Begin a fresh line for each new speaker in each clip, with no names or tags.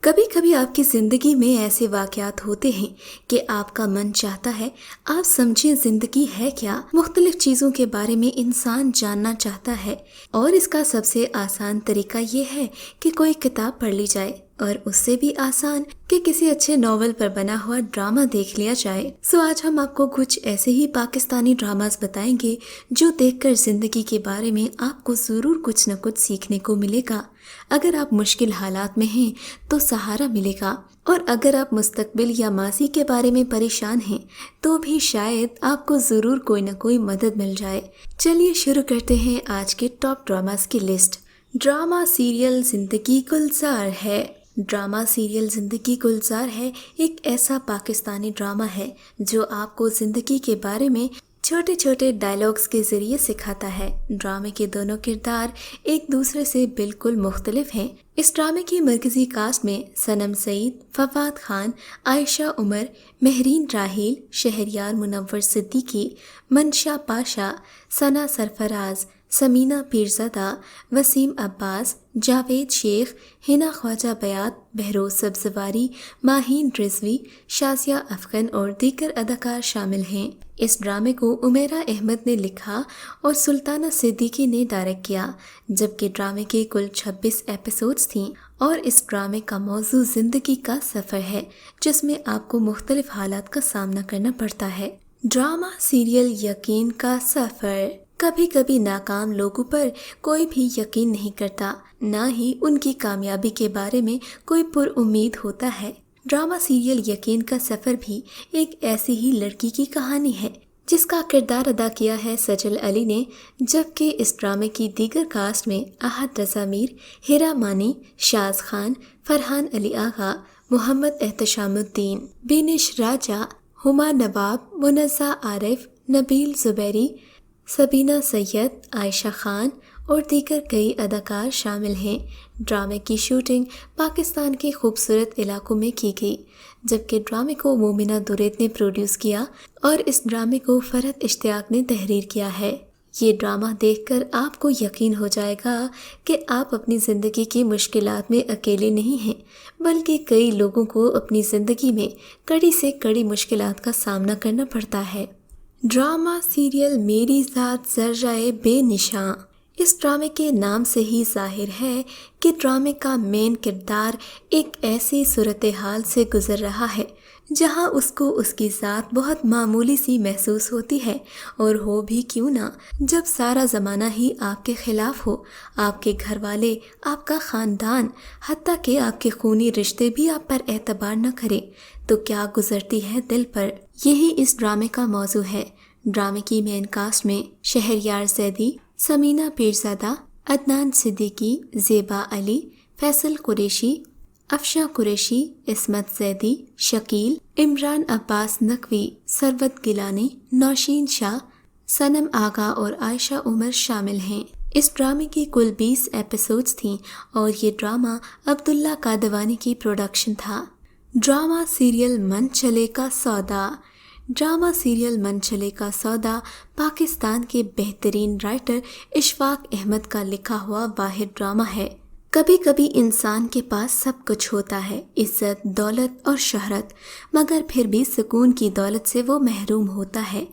کبھی کبھی آپ کی زندگی میں ایسے واقعات ہوتے ہیں کہ آپ کا من چاہتا ہے آپ سمجھیں زندگی ہے کیا، مختلف چیزوں کے بارے میں انسان جاننا چاہتا ہے، اور اس کا سب سے آسان طریقہ یہ ہے کہ کوئی کتاب پڑھ لی جائے، اور اس سے بھی آسان کہ کسی اچھے ناول پر بنا ہوا ڈرامہ دیکھ لیا جائے۔ آج ہم آپ کو کچھ ایسے ہی پاکستانی ڈراماز بتائیں گے جو دیکھ کر زندگی کے بارے میں آپ کو ضرور کچھ نہ کچھ سیکھنے کو ملے گا۔ اگر آپ مشکل حالات میں ہیں تو سہارا ملے گا، اور اگر آپ مستقبل یا ماضی کے بارے میں پریشان ہیں تو بھی شاید آپ کو ضرور کوئی نہ کوئی مدد مل جائے۔ چلیے شروع کرتے ہیں آج کے ٹاپ ڈراماز کی لسٹ۔ ڈرامہ سیریل زندگی گلزار ہے۔ ڈرامہ سیریل زندگی گلزار ہے ایک ایسا پاکستانی ڈرامہ ہے جو آپ کو زندگی کے بارے میں چھوٹے چھوٹے ڈائلاگز کے ذریعے سکھاتا ہے۔ ڈرامے کے دونوں کردار ایک دوسرے سے بالکل مختلف ہیں۔ اس ڈرامے کی مرکزی کاسٹ میں صنم سعید، فواد خان، عائشہ عمر، مہرین راحیل، شہریار منور صدیقی، منشا پاشا، ثنا سرفراز، سمینہ پیرزادہ، وسیم عباس، جاوید شیخ، ہنا خواجہ بیات، بہروز سبزواری، ماہین رضوی، شازیہ افغان اور دیگر اداکار شامل ہیں۔ اس ڈرامے کو عمیرہ احمد نے لکھا اور سلطانہ صدیقی نے ڈائریکٹ کیا، جبکہ ڈرامے کے کل 26 ایپیسوڈز تھیں، اور اس ڈرامے کا موضوع زندگی کا سفر ہے جس میں آپ کو مختلف حالات کا سامنا کرنا پڑتا ہے۔ ڈرامہ سیریل یقین کا سفر۔ کبھی کبھی ناکام لوگوں پر کوئی بھی یقین نہیں کرتا، نہ ہی ان کی کامیابی کے بارے میں کوئی پر امید ہوتا ہے۔ ڈرامہ سیریل یقین کا سفر بھی ایک ایسی ہی لڑکی کی کہانی ہے جس کا کردار ادا کیا ہے سجل علی نے، جبکہ اس ڈرامے کی دیگر کاسٹ میں احد رضا میر، ہیرا مانی، شاز خان، فرحان علی آغا، محمد احتشام الدین، بینش راجہ، ہما نواب، منزہ عارف، نبیل زبیری، سبینہ سید، عائشہ خان اور دیگر کئی اداکار شامل ہیں۔ ڈرامے کی شوٹنگ پاکستان کے خوبصورت علاقوں میں کی گئی، جبکہ ڈرامے کو مومنہ درید نے پروڈیوس کیا اور اس ڈرامے کو فرحت اشتیاق نے تحریر کیا ہے۔ یہ ڈرامہ دیکھ کر آپ کو یقین ہو جائے گا کہ آپ اپنی زندگی کی مشکلات میں اکیلے نہیں ہیں، بلکہ کئی لوگوں کو اپنی زندگی میں کڑی سے کڑی مشکلات کا سامنا کرنا پڑتا ہے۔ ڈرامہ سیریل میری ذات ذرائع بے نشاں۔ اس ڈرامے کے نام سے ہی ظاہر ہے کہ ڈرامے کا مین کردار ایک ایسی صورتحال سے گزر رہا ہے جہاں اس کو اس کی ذات بہت معمولی سی محسوس ہوتی ہے، اور ہو بھی کیوں نہ جب سارا زمانہ ہی آپ کے خلاف ہو، آپ کے گھر والے، آپ کا خاندان، حتیٰ کہ آپ کے خونی رشتے بھی آپ پر اعتبار نہ کریں تو کیا گزرتی ہے دل پر۔ یہی اس ڈرامے کا موضوع ہے۔ ڈرامے کی مین کاسٹ میں شہریار زیدی، سمینہ پیرزادہ، عدنان صدیقی، زیبا علی، فیصل قریشی، افشاں قریشی، عصمت زیدی، شکیل، عمران عباس نقوی، ثروت گیلانی، نوشین شاہ، صنم آغا اور عائشہ عمر شامل ہیں۔ اس ڈرامے کی کل 20 ایپیسوڈز تھیں اور یہ ڈرامہ عبداللہ قادوانی کی پروڈکشن تھا۔ ڈرامہ سیریل من چلے کا سودا۔ ڈرامہ سیریل من چلے کا سودا پاکستان کے بہترین رائٹر اشفاق احمد کا لکھا ہوا واحد ڈرامہ ہے۔ کبھی کبھی انسان کے پاس سب کچھ ہوتا ہے، عزت، دولت اور شہرت، مگر پھر بھی سکون کی دولت سے وہ محروم ہوتا ہے۔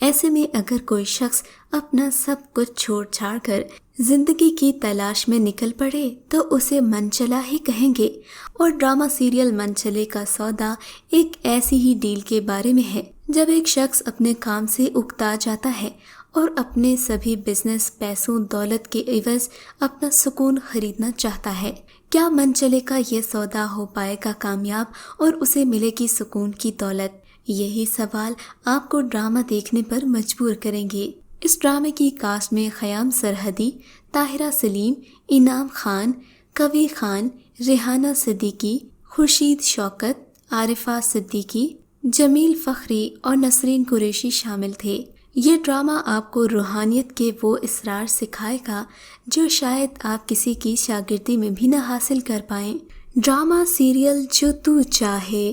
ایسے میں اگر کوئی شخص اپنا سب کچھ چھوڑ چھاڑ کر زندگی کی تلاش میں نکل پڑے تو اسے من چلا ہی کہیں گے، اور ڈرامہ سیریل من چلے کا سودا ایک ایسی ہی ڈیل کے بارے میں ہے جب ایک شخص اپنے کام سے اکتا جاتا ہے اور اپنے سبھی بزنس، پیسوں، دولت کے عوض اپنا سکون خریدنا چاہتا ہے۔ کیا من چلے کا یہ سودا ہو پائے گا کامیاب اور اسے ملے گی سکون کی دولت؟ یہی سوال آپ کو ڈرامہ دیکھنے پر مجبور کریں گے۔ اس ڈرامے کی کاسٹ میں خیام سرحدی، طاہرہ سلیم، انعام خان، کوی خان، ریحانہ صدیقی، خورشید شوکت، عارفہ صدیقی، جمیل فخری اور نسرین قریشی شامل تھے۔ یہ ڈرامہ آپ کو روحانیت کے وہ اسرار سکھائے گا جو شاید آپ کسی کی شاگردی میں بھی نہ حاصل کر پائیں۔ ڈرامہ سیریل جو تو چاہے۔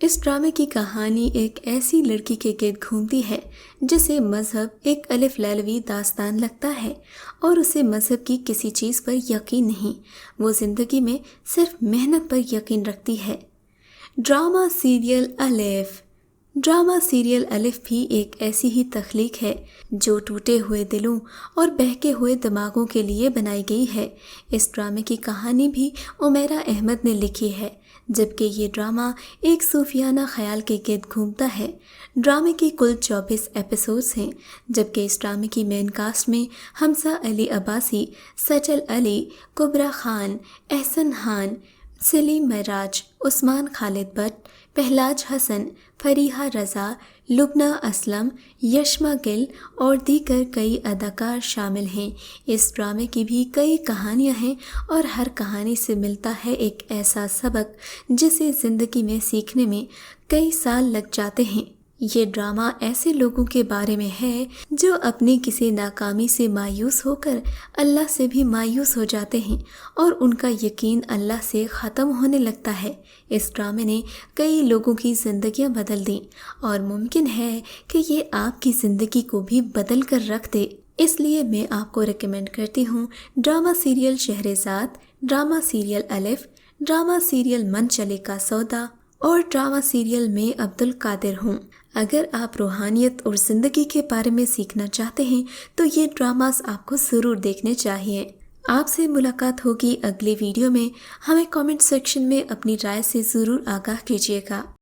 اس ڈرامے کی کہانی ایک ایسی لڑکی کے گرد گھومتی ہے جسے مذہب ایک الف لیلوی داستان لگتا ہے اور اسے مذہب کی کسی چیز پر یقین نہیں، وہ زندگی میں صرف محنت پر یقین رکھتی ہے۔ ڈرامہ سیریل الف۔ ڈرامہ سیریل الف بھی ایک ایسی ہی تخلیق ہے جو ٹوٹے ہوئے دلوں اور بہکے ہوئے دماغوں کے لیے بنائی گئی ہے۔ اس ڈرامے کی کہانی بھی عمیرہ احمد نے لکھی ہے، جبکہ یہ ڈرامہ ایک صوفیانہ خیال کے گرد گھومتا ہے۔ ڈرامے کی کل 24 ایپیسوڈز ہیں، جبکہ اس ڈرامے کی مین کاسٹ میں حمزہ علی عباسی، سجل علی، کبرا خان، احسن خان، سلیم معراج، عثمان خالد بٹ، پہلاج حسن، فریحہ رضا، لبنہ اسلم، یشما گل اور دیگر کئی اداکار شامل ہیں۔ اس ڈرامے کی بھی کئی کہانیاں ہیں اور ہر کہانی سے ملتا ہے ایک ایسا سبق جسے زندگی میں سیکھنے میں کئی سال لگ جاتے ہیں۔ یہ ڈرامہ ایسے لوگوں کے بارے میں ہے جو اپنی کسی ناکامی سے مایوس ہو کر اللہ سے بھی مایوس ہو جاتے ہیں اور ان کا یقین اللہ سے ختم ہونے لگتا ہے۔ اس ڈرامے نے کئی لوگوں کی زندگیاں بدل دیں اور ممکن ہے کہ یہ آپ کی زندگی کو بھی بدل کر رکھ دے۔ اس لیے میں آپ کو ریکمینڈ کرتی ہوں drama serial Shahrzad, drama serial الف، ڈرامہ سیریل من چلے کا سودا اور ڈرامہ سیریل میں عبد القادر ہوں۔ اگر آپ روحانیت اور زندگی کے بارے میں سیکھنا چاہتے ہیں تو یہ ڈراماز آپ کو ضرور دیکھنے چاہیے۔ آپ سے ملاقات ہوگی اگلی ویڈیو میں۔ ہمیں کامنٹ سیکشن میں اپنی رائے سے ضرور آگاہ کیجیے گا۔